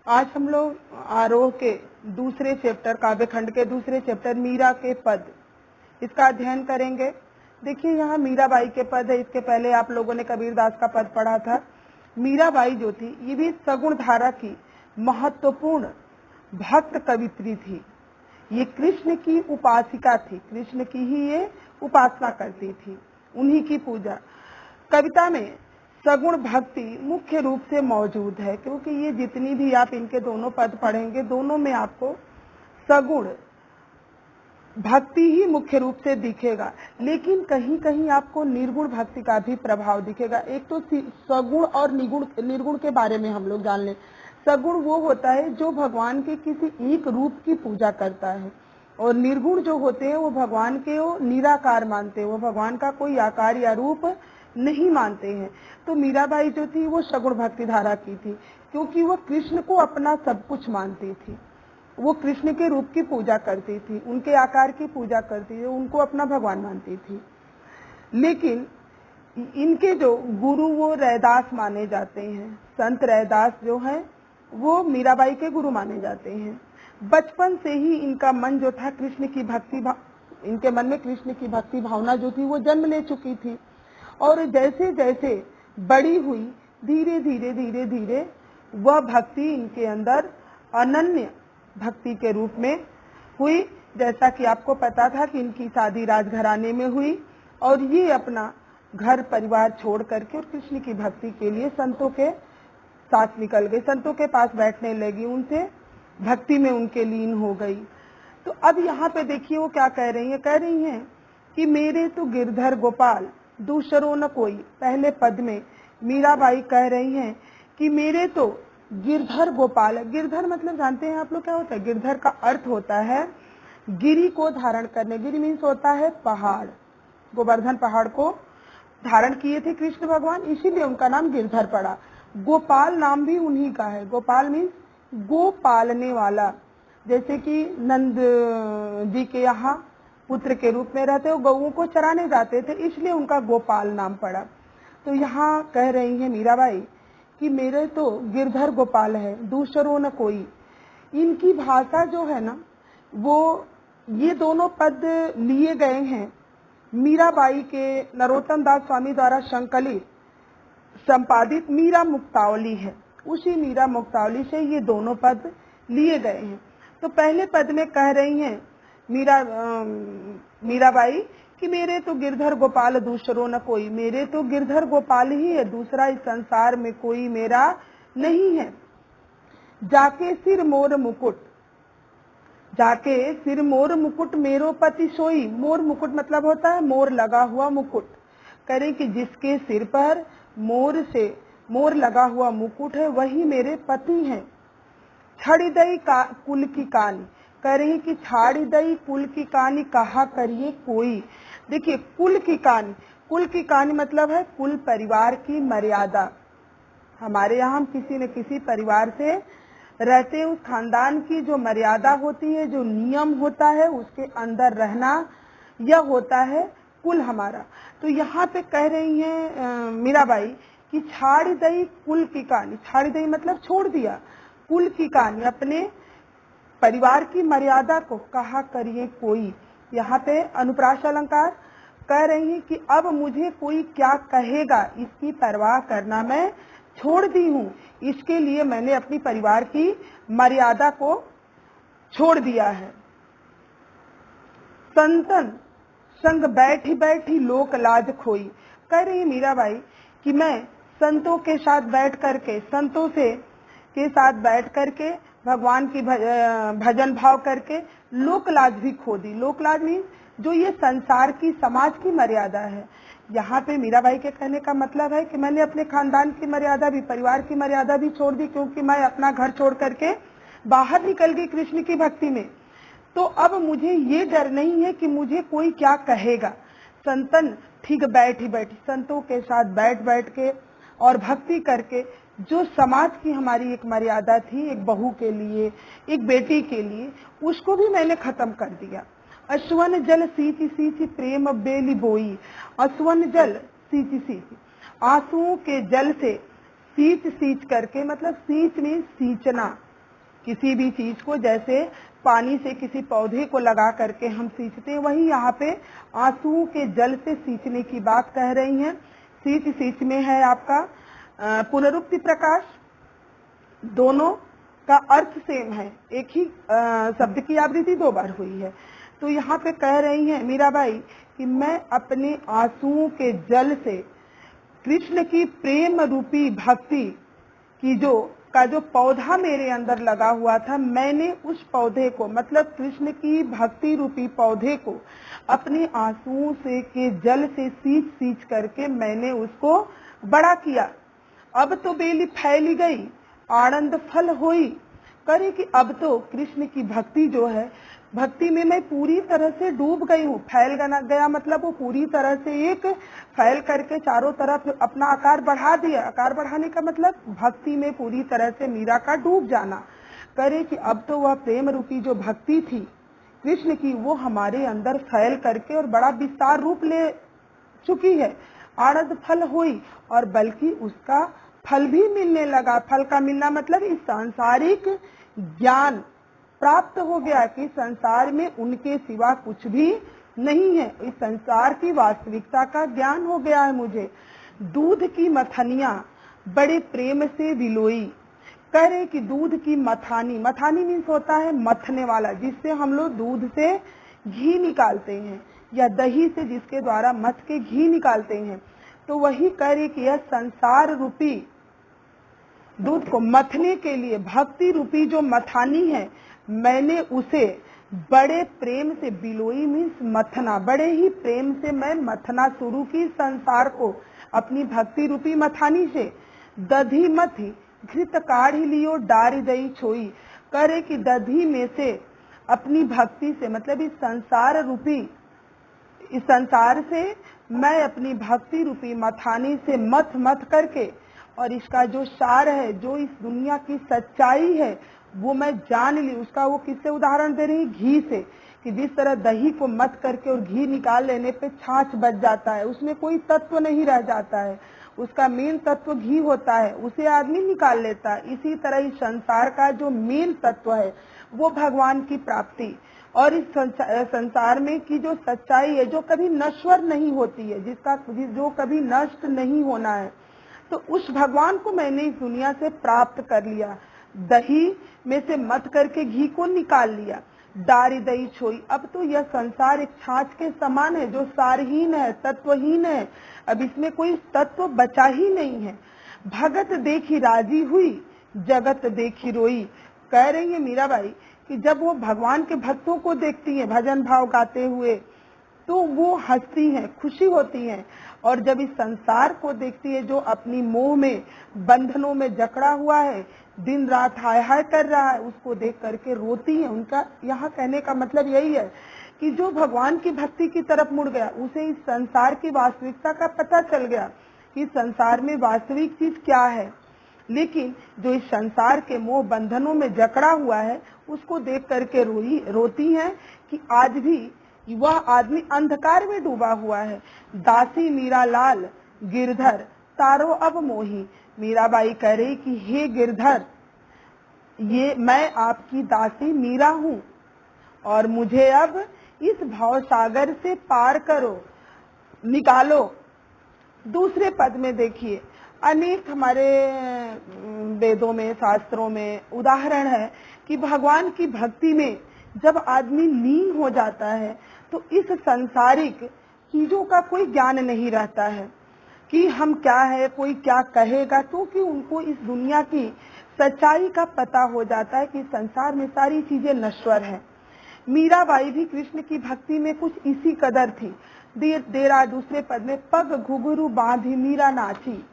आज हम लोग आरोह के दूसरे चैप्टर, काव्य खंड के दूसरे चैप्टर मीरा के पद, इसका अध्ययन करेंगे। देखिए यहाँ मीराबाई के पद है। इसके पहले आप लोगों ने कबीरदास का पद पढ़ा था। मीराबाई जो थी ये भी सगुण धारा की महत्वपूर्ण भक्त कवित्री थी। ये कृष्ण की उपासिका थी, कृष्ण की ही ये उपासना करती थी, उन्हीं की पूजा। कविता में सगुण भक्ति मुख्य रूप से मौजूद है, क्योंकि ये जितनी भी आप इनके दोनों पद पढ़ेंगे, दोनों में आपको सगुण भक्ति ही मुख्य रूप से दिखेगा, लेकिन कहीं कहीं आपको निर्गुण भक्ति का भी प्रभाव दिखेगा। एक तो सगुण और निर्गुण के बारे में हम लोग जान लें। सगुण वो होता है जो भगवान के किसी एक रूप की पूजा करता है, और निर्गुण जो होते हैं वो भगवान के वो निराकार मानते हैं, वो भगवान का कोई आकार या रूप नहीं मानते हैं। तो मीराबाई जो थी वो सगुण भक्ति धारा की थी, क्योंकि वो कृष्ण को अपना सब कुछ मानती थी। वो कृष्ण के रूप की पूजा करती थी, उनके आकार की पूजा करती थी, उनको अपना भगवान मानती थी। लेकिन इनके जो गुरु वो रैदास माने जाते हैं। संत रैदास जो है वो मीराबाई के गुरु माने जाते हैं। बचपन से ही इनका मन जो था कृष्ण की भक्ति, इनके मन में कृष्ण की भक्ति भावना जो थी वो जन्म ले चुकी थी। और जैसे जैसे बड़ी हुई, धीरे धीरे धीरे धीरे वह भक्ति इनके अंदर अनन्य भक्ति के रूप में हुई। जैसा कि आपको पता था कि इनकी शादी राजघराने में हुई, और ये अपना घर परिवार छोड़ करके और कृष्ण की भक्ति के लिए संतों के साथ निकल गई, संतों के पास बैठने लगी, उनसे भक्ति में उनके लीन हो गई। तो अब यहाँ पे देखिए वो क्या कह रही है। कह रही हैं कि मेरे तो गिरधर गोपाल दूसरो न कोई। पहले पद में मीराबाई कह रही हैं कि मेरे तो गिरधर गोपाल। गिरधर मतलब जानते हैं आप लोग क्या होता है? गिरधर का अर्थ होता है गिरी को धारण करने। गिरी मीन्स होता है पहाड़। गोवर्धन पहाड़ को धारण किए थे कृष्ण भगवान, इसीलिए उनका नाम गिरधर पड़ा। गोपाल नाम भी उन्हीं का है। गोपाल मीन्स गो पालने वाला। जैसे कि नंद जी के यहाँ पुत्र के रूप में रहते, वो गौओं को चराने जाते थे, इसलिए उनका गोपाल नाम पड़ा। तो यहाँ कह रही है मीराबाई कि मेरे तो गिरधर गोपाल है, दूसरो न कोई। इनकी भाषा जो है ना, वो ये दोनों पद लिए गए हैं मीराबाई के नरोत्तम दास स्वामी द्वारा संकलित संपादित मीरा मुक्तावली है, उसी मीरा मुक्तावली से ये दोनों पद लिए गए हैं। तो पहले पद में कह रही हैं मीराबाई कि मेरे तो गिरधर गोपाल दूसरो न कोई। मेरे तो गिरधर गोपाल ही है, दूसरा इस संसार में कोई मेरा नहीं है। जाके सिर मोर मुकुट, जाके सिर मोर मुकुट मेरो पति सोई। मोर मुकुट मतलब होता है मोर लगा हुआ मुकुट। करें कि जिसके सिर पर मोर लगा हुआ मुकुट है वही मेरे पति हैं। छड़ी दई कुल की कानी। करें कि छाड़ी दई कुल की कहानी कहा करिए कोई। देखिए कुल की कहानी मतलब है कुल परिवार की मर्यादा। हमारे यहाँ हम किसी न किसी परिवार से रहते, उस खानदान की जो मर्यादा होती है, जो नियम होता है, उसके अंदर रहना, यह होता है कुल हमारा। तो यहाँ पे कह रही हैं मीराबाई कि छाड़ी दई कुल की कहानी। छाड़ी दई मतलब छोड़ दिया, कुल की कहानी अपने परिवार की मर्यादा को कहा करिए कोई। यहाँ पे अनुप्रास अलंकार कह रही है कि अब मुझे कोई क्या कहेगा इसकी परवाह करना मैं छोड़ दी हूँ। इसके लिए मैंने अपनी परिवार की मर्यादा को छोड़ दिया है। संतन संग बैठी बैठी लोक लाज खोई। कह रही मीराबाई कि मैं संतों के साथ बैठ करके, संतों से के साथ बैठ करके भगवान की भजन भाव करके लोक लाज भी खो दी। लोक लाज मीन्स जो ये संसार की, समाज की मर्यादा है। यहाँ पे मीराबाई के कहने का मतलब है कि मैंने अपने खानदान की मर्यादा भी, परिवार की मर्यादा भी छोड़ दी, क्योंकि मैं अपना घर छोड़ करके बाहर निकल गई कृष्ण की भक्ति में। तो अब मुझे ये डर नहीं है कि मुझे कोई क्या कहेगा। संतन ठीक बैठी बैठी, संतों के साथ बैठ बैठ के और भक्ति करके जो समाज की हमारी एक मर्यादा थी, एक बहू के लिए, एक बेटी के लिए, उसको भी मैंने खत्म कर दिया। अश्वन जल सींची सींची प्रेम बेली बोई। अश्वन जल सींची सींची, आंसुओं के जल से सींच सींच करके, मतलब सींच में सींचना, किसी भी चीज को जैसे पानी से किसी पौधे को लगा करके हम सींचते हैं, वही यहाँ पे आंसुओं के जल से सींचने की बात कह रही हैं। सींच सींच में है आपका पुनरुक्ति प्रकाश, दोनों का अर्थ सेम है, एक ही शब्द की आवृत्ति 2 बार हुई है। तो यहाँ पे कह रही हैं मीराबाई कि मैं अपने आंसुओं के जल से कृष्ण की प्रेम रूपी भक्ति की जो पौधा मेरे अंदर लगा हुआ था, मैंने उस पौधे को, मतलब कृष्ण की भक्ति रूपी पौधे को अपने आंसुओं से के जल से सींच सींच करके मैंने उसको बड़ा किया। अब तो बेली फैली गई, आनंद फल होई, करे कि अब तो कृष्ण की भक्ति जो है, भक्ति में मैं पूरी तरह से डूब गई हूँ। फैल गया मतलब वो पूरी तरह से एक फैल करके चारों तरफ अपना आकार बढ़ा दिया। आकार बढ़ाने का मतलब भक्ति में पूरी तरह से मीरा का डूब जाना। करे कि अब तो वह प्रेम रूपी जो भक्ति थी कृष्ण की, वो हमारे अंदर फैल करके और बड़ा विस्तार रूप ले चुकी है। आनंद फल हुई, और बल्कि उसका फल भी मिलने लगा। फल का मिलना मतलब इस सांसारिक ज्ञान प्राप्त हो गया कि संसार में उनके सिवा कुछ भी नहीं है। इस संसार की वास्तविकता का ज्ञान हो गया है मुझे। दूध की मथनिया बड़े प्रेम से विलोई, करे कि दूध की मथानी, मथानी मीन्स होता है मथने वाला, जिससे हम लोग दूध से घी निकालते हैं, या दही से जिसके द्वारा मथ के घी निकालते हैं। तो वही करे कि यह संसार रूपी दूध को मथने के लिए भक्ति रूपी जो मथानी है, मैंने उसे बड़े प्रेम से, बिलोई मीन्स मथना, बड़े ही प्रेम से मैं मथना शुरू की संसार को अपनी भक्ति रूपी मथानी से। दधी मथी घृत काढ़ी लियो डारी दई छोई, करे कि दधी में से अपनी भक्ति से, मतलब इस संसार से मैं अपनी भक्ति रूपी मथानी से मथ मथ करके, और इसका जो सार है, जो इस दुनिया की सच्चाई है, वो मैं जान ली। उसका वो किससे उदाहरण दे रही, घी से, कि जिस तरह दही को मथ करके और घी निकाल लेने पे छाछ बच जाता है, उसमें कोई तत्व नहीं रह जाता है, उसका मेन तत्व घी होता है, उसे आदमी निकाल लेता है। इसी तरह इस संसार का जो मेन तत्व है वो भगवान की प्राप्ति, और इस संसार में की जो सच्चाई है, जो कभी नश्वर नहीं होती है, जो कभी नष्ट नहीं होना है, तो उस भगवान को मैंने इस दुनिया से प्राप्त कर लिया। दही में से मत करके घी को निकाल लिया। डारी दही छोई, अब तो यह संसार एक छाछ के समान है, जो सारहीन है, तत्वहीन है, अब इसमें कोई तत्व बचा ही नहीं है। भगत देखी राजी हुई, जगत देखी रोई। कह रही है मीराबाई कि जब वो भगवान के भक्तों को देखती है भजन भाव गाते हुए, तो वो हंसती हैं, खुशी होती हैं, और जब इस संसार को देखती है जो अपनी मोह में, बंधनों में जकड़ा हुआ है, दिन रात हाय हाय कर रहा है, उसको देख करके रोती है। उनका यहाँ कहने का मतलब यही है कि जो भगवान की भक्ति की तरफ मुड़ गया, उसे इस संसार की वास्तविकता का पता चल गया कि संसार में वास्तविक चीज क्या है। लेकिन जो इस संसार के मोह बंधनों में जकड़ा हुआ है, उसको देख करके रोती है कि आज भी वह आदमी अंधकार में डूबा हुआ है। दासी मीरा लाल गिरधर तारो अब मोही। मीराबाई कह रही कि हे गिरधर, ये मैं आपकी दासी मीरा हूँ, और मुझे अब इस भाव सागर से पार करो, निकालो। दूसरे पद में देखिए, अनेक हमारे वेदों में, शास्त्रों में उदाहरण है कि भगवान की भक्ति में जब आदमी लीन हो जाता है, तो इस सांसारिक चीजों का कोई ज्ञान नहीं रहता है कि हम क्या है, कोई क्या कहेगा, क्योंकि उनको इस दुनिया की सच्चाई का पता हो जाता है कि संसार में सारी चीजें नश्वर हैं। मीराबाई भी कृष्ण की भक्ति में कुछ इसी कदर थी। देरा दूसरे पद में, पग घुघरू बांधी मीरा नाची।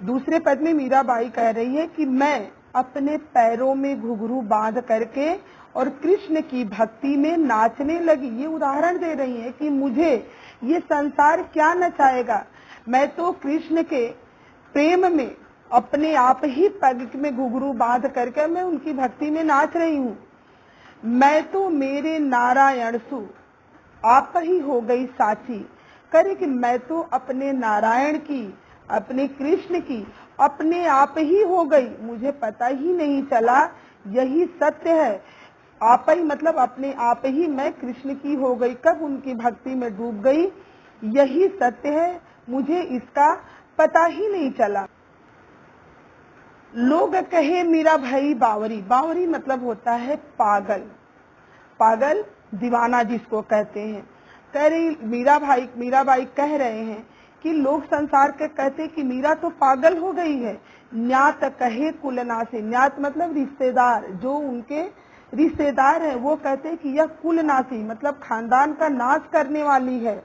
दूसरे पद में मीराबाई कह रही है कि मैं अपने पैरों में घुघरू बांध करके और कृष्ण की भक्ति में नाचने लगी। ये उदाहरण दे रही है कि मुझे ये संसार क्या नचाएगा, मैं तो कृष्ण के प्रेम में अपने आप ही पग में घुघरू बांध करके मैं उनकी भक्ति में नाच रही हूँ। मैं तो मेरे नारायण सु आप ही हो गई साची। करे कि मैं तो अपने नारायण की, अपने कृष्ण की अपने आप ही हो गई, मुझे पता ही नहीं चला यही सत्य है। आप ही मतलब अपने आप ही मैं कृष्ण की हो गई, कब उनकी भक्ति में डूब गई, यही सत्य है, मुझे इसका पता ही नहीं चला। लोग कहे मीरा भाई बावरी, बावरी मतलब होता है पागल, पागल दीवाना जिसको कहते हैं। कह रही मीराबाई कह रहे हैं कि लोग संसार के कहते कि मीरा तो पागल हो गई है। न्यात कहे कुलनासी, न्यात मतलब रिश्तेदार, जो उनके रिश्तेदार है वो कहते कि यह कुलनासी मतलब खानदान का नाश करने वाली है।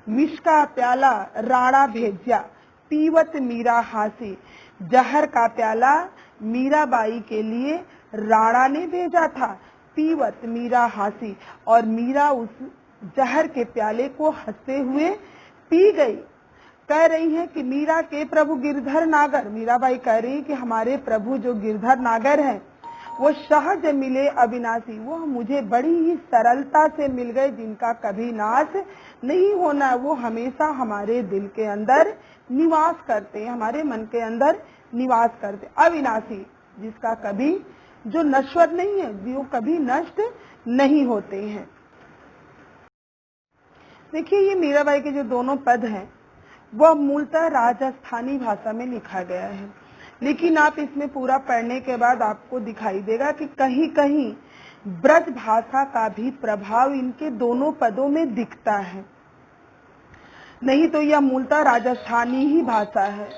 विष का प्याला राणा भेजा, पीवत मीरा हासी, जहर का प्याला मीराबाई के लिए राणा ने भेजा था। पीवत मीरा हासी, और मीरा उस जहर के प्याले को हंसते हुए पी गई। कह रही है कि मीरा के प्रभु गिरधर नागर, मीराबाई कह रही कि हमारे प्रभु जो गिरधर नागर हैं वो सहज मिले अविनाशी, वो मुझे बड़ी ही सरलता से मिल गए, जिनका कभी नाश नहीं होना, वो हमेशा हमारे दिल के अंदर निवास करते हैं, हमारे मन के अंदर निवास करते, अविनाशी जिसका कभी, जो नश्वर नहीं है, जो कभी नष्ट नहीं होते हैं। देखिए ये मीराबाई के जो दोनों पद हैं वह मूलतः राजस्थानी भाषा में लिखा गया है, लेकिन आप इसमें पूरा पढ़ने के बाद आपको दिखाई देगा कि कहीं कहीं ब्रज भाषा का भी प्रभाव इनके दोनों पदों में दिखता है, नहीं तो यह मूलतः राजस्थानी ही भाषा है।